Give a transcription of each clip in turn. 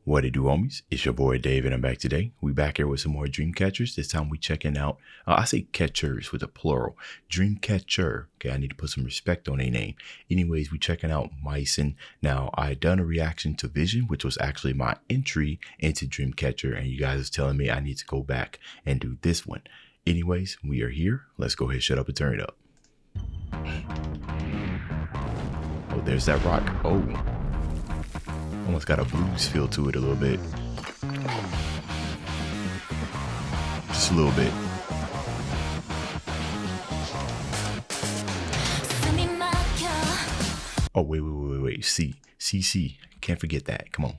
What it do, homies? It's your boy Dave, and I'm back today. We back here with some more Dreamcatchers. This time we checking out, I say catchers with a plural, Dreamcatcher. Okay, I need to put some respect on a name. Anyways, we checking out MAISON. Now, I done a reaction to Vision, which was actually my entry into Dreamcatcher, and you guys is telling me I need to go back and do this one. Anyways, we are here. Let's go ahead, shut up and turn it up. Oh, there's that rock. Oh. Almost got a blues feel to it a little bit. Just a little bit. Oh, wait. C. Can't forget that. Come on.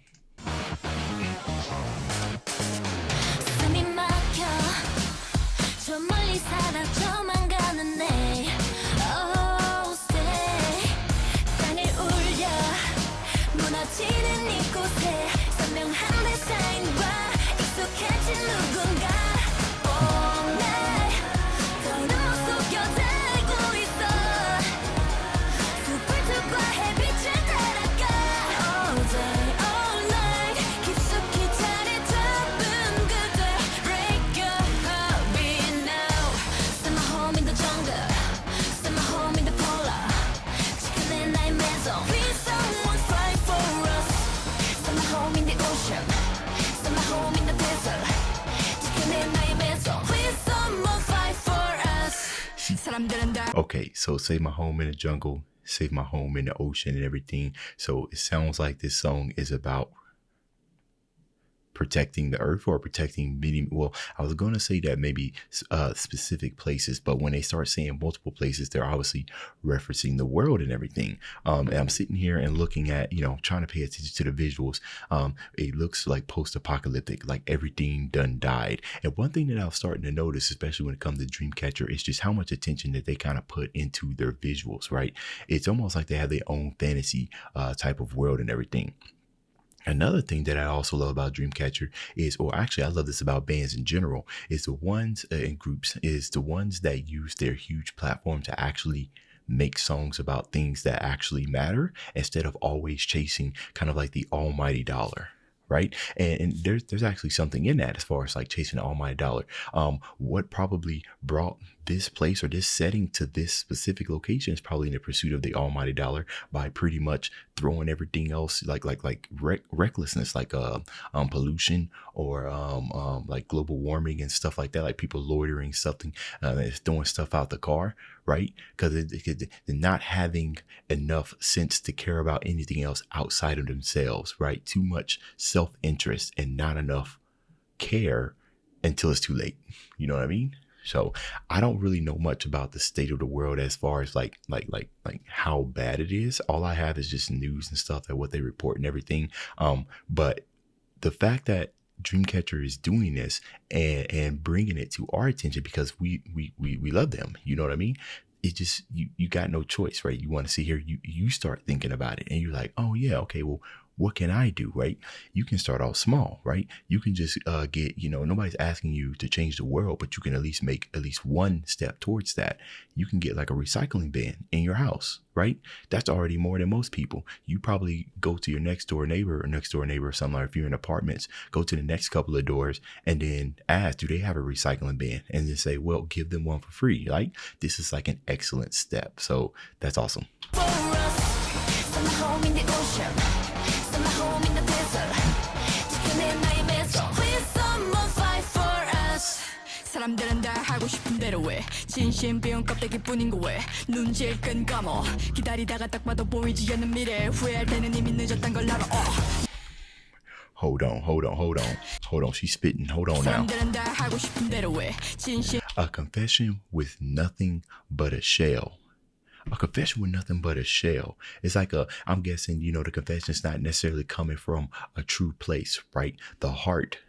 Okay, so save my home in the jungle, save my home in the ocean and everything. So it sounds like this song is about protecting the earth or protecting many. Well, I was going to say that maybe specific places, but when they start saying multiple places, they're obviously referencing the world and everything. And I'm sitting here and looking at, trying to pay attention to the visuals. It looks like post-apocalyptic, like everything done died. And one thing that I'm starting to notice, especially when it comes to Dreamcatcher, is just how much attention that they kind of put into their visuals, right? It's almost like they have their own fantasy type of world and everything. Another thing that I also love about Dreamcatcher is, or actually I love this about bands in general, is the ones and groups is the ones that use their huge platform to actually make songs about things that actually matter instead of always chasing kind of like the almighty dollar. Right. And there's actually something in that as far as like chasing the almighty dollar. What probably brought this place or this setting to this specific location is probably in the pursuit of the almighty dollar by pretty much throwing everything else like recklessness, like pollution or like global warming and stuff like that, like people loitering something, throwing stuff out the car. Right. Because they're not having enough sense to care about anything else outside of themselves. Right. Too much self-interest and not enough care until it's too late. You know what I mean? So I don't really know much about the state of the world as far as like how bad it is. All I have is just news and stuff and what they report and everything. But the fact that Dreamcatcher is doing this and bringing it to our attention because we love them. You know what I mean? It just, you got no choice, right? You want to see here, you start thinking about it and you're like, oh yeah, okay, well, what can I do, right? You can start off small, right? You can just get, nobody's asking you to change the world, but you can at least make at least one step towards that. You can get like a recycling bin in your house, right? That's already more than most people. You probably go to your next door neighbor or something, like if you're in apartments, go to the next couple of doors and then ask, do they have a recycling bin? And then say, well, give them one for free. Like, this is like an excellent step. So that's awesome. 사람들은 다 하고 싶은 대로 해 진심 비운 껍데기뿐인 거 왜 눈질 끈 감어 기다리다가 딱 봐도 보이지 않는 미래 후회할 때는 이미 늦었단 걸 알아. Hold on. She's spitting. Hold on now. A confession with nothing but a shell. A confession with nothing but a shell. It's like I'm guessing, the confession is not necessarily coming from a true place, right? The heart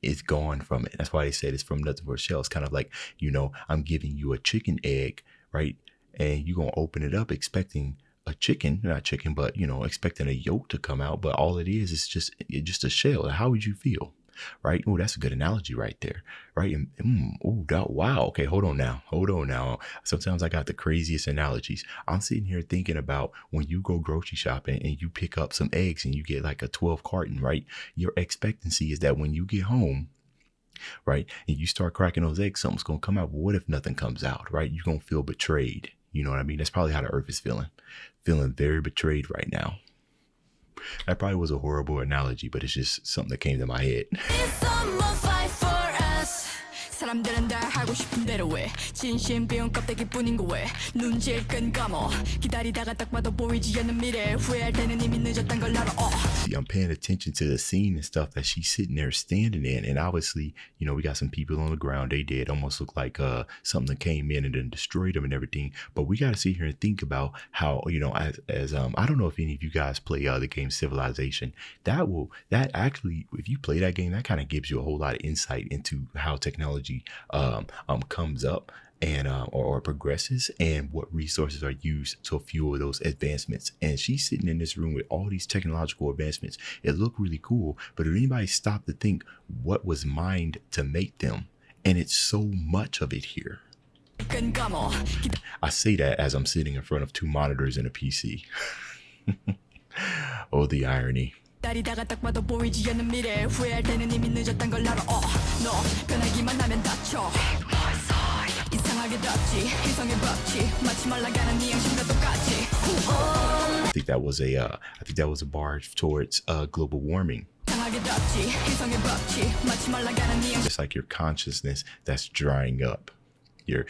is gone from it. That's why they said it's from nothing but a shell. It's kind of like, I'm giving you a chicken egg, right? And you're going to open it up expecting a chicken, not chicken, but, expecting a yolk to come out. But all it is just a shell. How would you feel? right? Oh, that's a good analogy right there, right? And wow. Okay, hold on now. Sometimes I got the craziest analogies. I'm sitting here thinking about when you go grocery shopping and you pick up some eggs and you get like a 12 carton, right? Your expectancy is that when you get home, right, and you start cracking those eggs, something's gonna come out. But what if nothing comes out, right? You're gonna feel betrayed. You know what I mean? That's probably how the earth is feeling very betrayed right now. That probably was a horrible analogy, but it's just something that came to my head. 사람들은 다 하고 싶은 대로 해 진심 비운 껍데기뿐인 거 왜 눈질 끈 감어 기다리다가 딱 봐도 보이지 않는 미래 후회할 때는 이미 늦었단 걸 알아. See, I'm paying attention to the scene and stuff that she's sitting there standing in, and obviously, you know, we got some people on the ground. They did almost look like something that came in and then destroyed them and everything. But we got to sit here and think about how, you know, as I don't know if any of you guys play the game Civilization. That actually, if you play that game, that kind of gives you a whole lot of insight into how technology comes up and or progresses and what resources are used to fuel those advancements. And she's sitting in this room with all these technological advancements. It looked really cool, but did anybody stop to think what was mined to make them? And it's so much of it here. I say that as I'm sitting in front of two monitors and a PC. Oh, the irony. 기다리다가 딱 봐도 보이지 않는 미래 후회할 때는 이미 늦었단 걸 알아. 너 변하기만 하면 다쳐 이상하게 덥지 희성의 법칙 마치 말라가는 네 양심과 똑같이. I think that was a bar towards global warming. Just like your consciousness that's drying up, your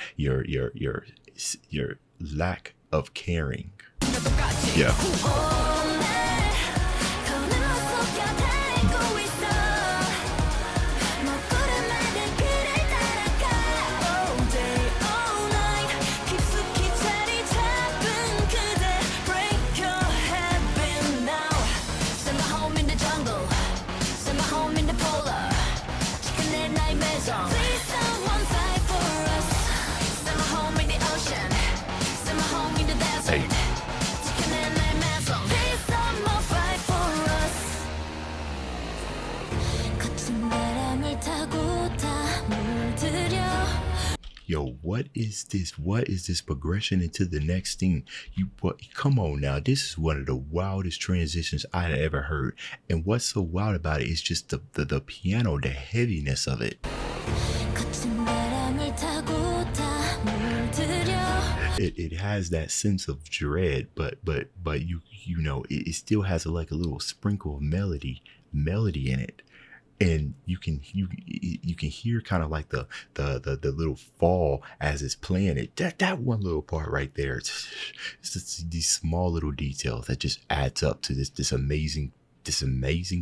lack of caring. Yeah. Yo, what is this? What is this progression into the next thing? Come on now. This is one of the wildest transitions I'd ever heard. And what's so wild about it is just the piano, the heaviness of it. It has that sense of dread, but you know, it still has like a little sprinkle of melody in it. And you can hear kind of like the little fall as it's playing it. That one little part right there. It's just these small little details that just adds up to this amazing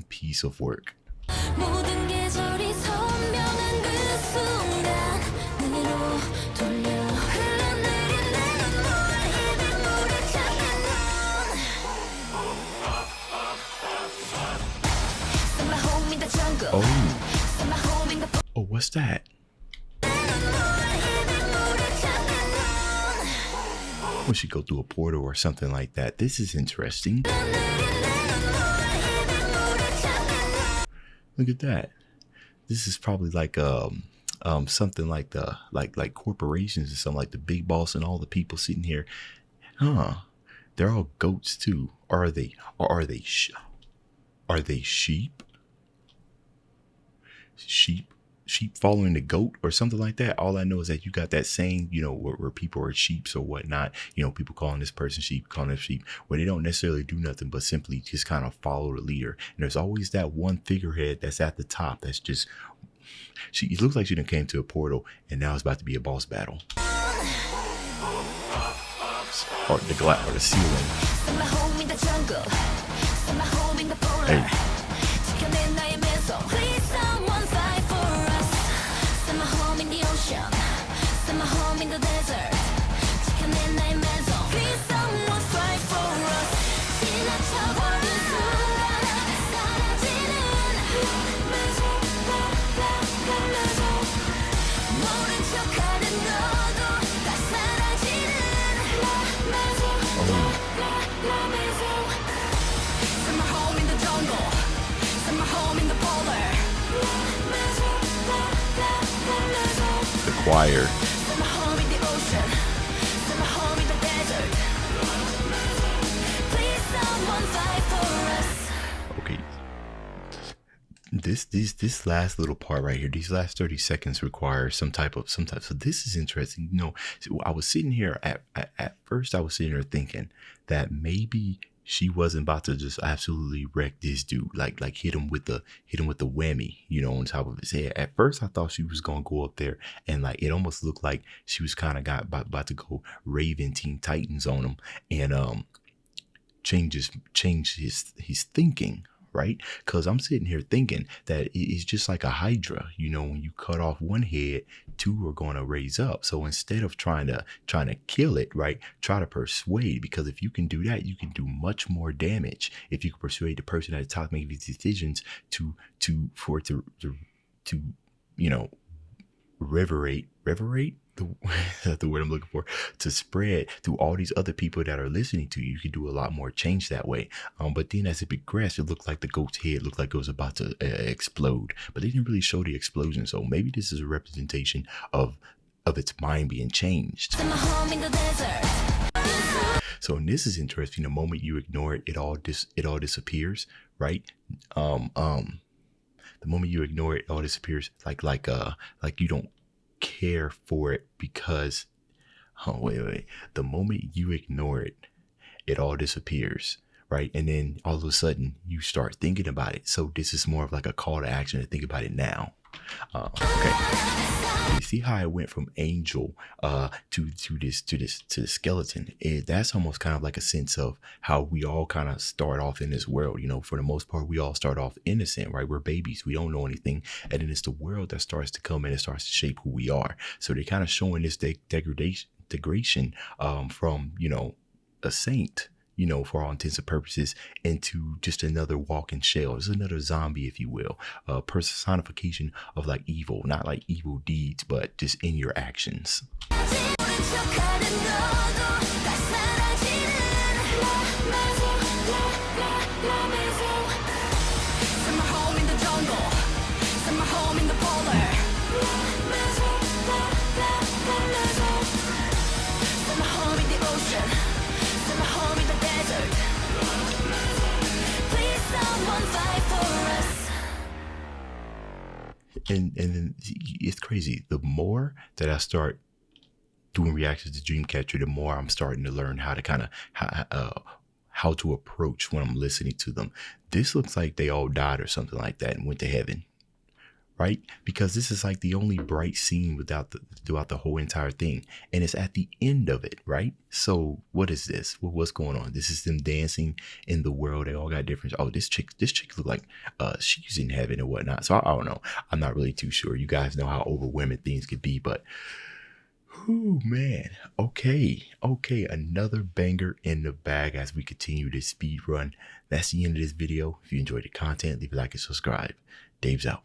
piece of work. Oh, what's that? We should go through a portal or something like that. This is interesting. Look at that. This is probably like something like like corporations or something, like the big boss and all the people sitting here. Huh? They're all goats too. Are they sheep? Sheep following the goat or something like that. All I know is that you got that saying, you know, where people are sheeps or whatnot, you know, people calling this person sheep, calling them sheep, where they don't necessarily do nothing but simply just kind of follow the leader. And there's always that one figurehead that's at the top that's just, it looks like she done came to a portal and now it's about to be a boss battle. Or the glass or the ceiling. Hey. The choir. Okay. This last little part right here, these last 30 seconds require some type. So this is interesting. You know, so I was sitting here at first I was sitting here thinking that maybe she wasn't about to just absolutely wreck this dude, like hit him with the whammy, you know, on top of his head. At first I thought she was gonna go up there and like it almost looked like she was kind of about to go Raven Teen Titans on him and change his thinking, right? Because I'm sitting here thinking that it's just like a hydra. You know, when you cut off one head, two are going to raise up. So instead of trying to kill it, right, try to persuade, because if you can do that, you can do much more damage. If you can persuade the person at the top making these decisions for it to you know, reverberate the word I'm looking for, to spread through all these other people that are listening to you. You can do a lot more change that way. But then as it progressed, it looked like the goat's head looked like it was about to explode, but they didn't really show the explosion. So maybe this is a representation of its mind being changed. So and this is interesting. The moment you ignore it, it all disappears, right? The moment you ignore it, all disappears. Like you don't care for it because the moment you ignore it, it all disappears, right? And then all of a sudden you start thinking about it. So this is more of like a call to action to think about it now. Okay, you see how I went from angel to the skeleton? That's almost kind of like a sense of how we all kind of start off in this world. You know, for the most part, we all start off innocent, right? We're babies, we don't know anything, and then it's the world that starts to come in and starts to shape who we are. So they're kind of showing this degradation from, you know, a saint, you know, for all intents and purposes, into just another walking shell. It's another zombie, if you will, a personification of like evil, not like evil deeds, but just in your actions. And then it's crazy. The more that I start doing reactions to Dreamcatcher, the more I'm starting to learn how to kind of how to approach when I'm listening to them. This looks like they all died or something like that and went to heaven, right? Because this is like the only bright scene throughout the whole entire thing, and it's at the end of it, right? So what is this? What's going on? This is them dancing in the world. They all got different. Oh, this chick look like she's in heaven and whatnot. So I don't know. I'm not really too sure. You guys know how overwhelming things could be, but oh man. Okay, another banger in the bag as we continue this speed run. That's the end of this video. If you enjoyed the content, leave a like and subscribe. Dave's out.